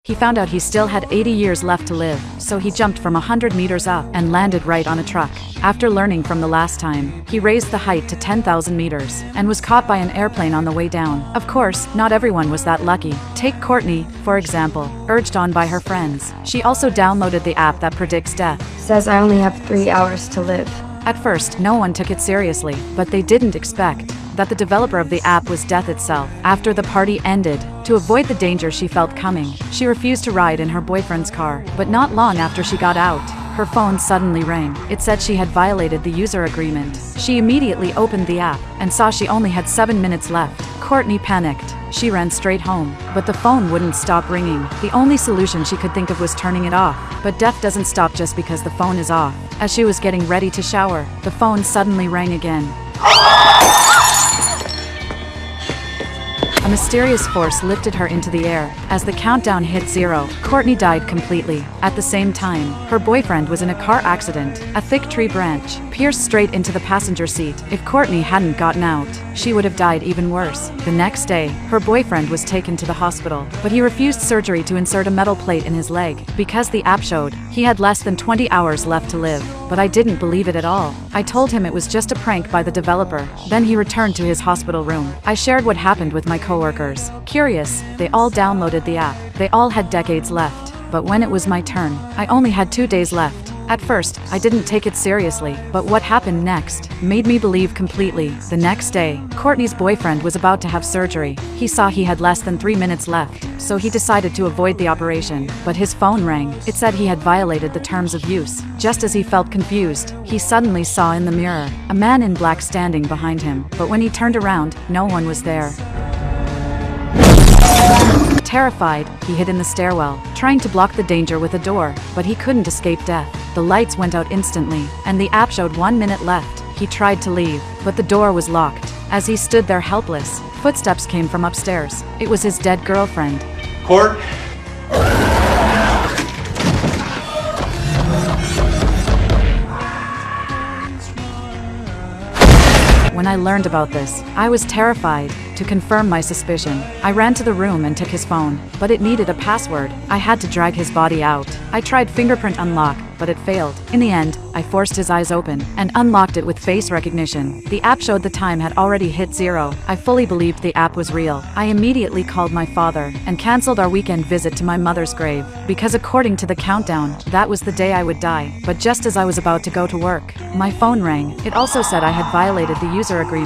He found out he still had 80 years left to live, so he jumped from 100 meters up and landed right on a truck. After learning from the last time, he raised the height to 10,000 meters and was caught by an airplane on the way down. Of course, not everyone was that lucky. Take Courtney, for example, urged on by her friends. She also downloaded the app that predicts death. Says I only have 3 hours to live. At first, no one took it seriously, but they didn't expect that the developer of the app was death itself. After the party ended, to avoid the danger she felt coming, she refused to ride in her boyfriend's car. But not long after she got out, her phone suddenly rang. It said she had violated the user agreement. She immediately opened the app and saw she only had 7 minutes left. Courtney panicked. She ran straight home, but the phone wouldn't stop ringing. The only solution she could think of was turning it off. But death doesn't stop just because the phone is off. As she was getting ready to shower, the phone suddenly rang again. A mysterious force lifted her into the air. As the countdown hit 0, Courtney died completely. At the same time, her boyfriend was in a car accident. A thick tree branch pierced straight into the passenger seat. If Courtney hadn't gotten out, she would have died even worse. The next day, her boyfriend was taken to the hospital, but he refused surgery to insert a metal plate in his leg because the app showed he had less than 20 hours left to live. But I didn't believe it at all. I told him it was just a prank by the developer. Then he returned to his hospital room. I shared what happened with my coworkers. Curious, they all downloaded the app. They all had decades left. But when it was my turn, I only had 2 days left. At first, I didn't take it seriously, but what happened next made me believe completely. The next day, Courtney's boyfriend was about to have surgery. He saw he had less than 3 minutes left, so he decided to avoid the operation. But his phone rang. It said he had violated the terms of use. Just as he felt confused, he suddenly saw in the mirror a man in black standing behind him. But when he turned around, no one was there. Terrified, he hid in the stairwell, trying to block the danger with a door, but he couldn't escape death. The lights went out instantly, and the app showed 1 minute left. He tried to leave, but the door was locked. As he stood there helpless, footsteps came from upstairs. It was his dead girlfriend. Court? When I learned about this, I was terrified. To confirm my suspicion, I ran to the room and took his phone, but it needed a password. I had to drag his body out. I tried fingerprint unlock, but it failed. In the end, I forced his eyes open and unlocked it with face recognition. The app showed the time had already hit 0. I fully believed the app was real. I immediately called my father and canceled our weekend visit to my mother's grave, because according to the countdown, that was the day I would die. But just as I was about to go to work, my phone rang. It also said I had violated the user agreement.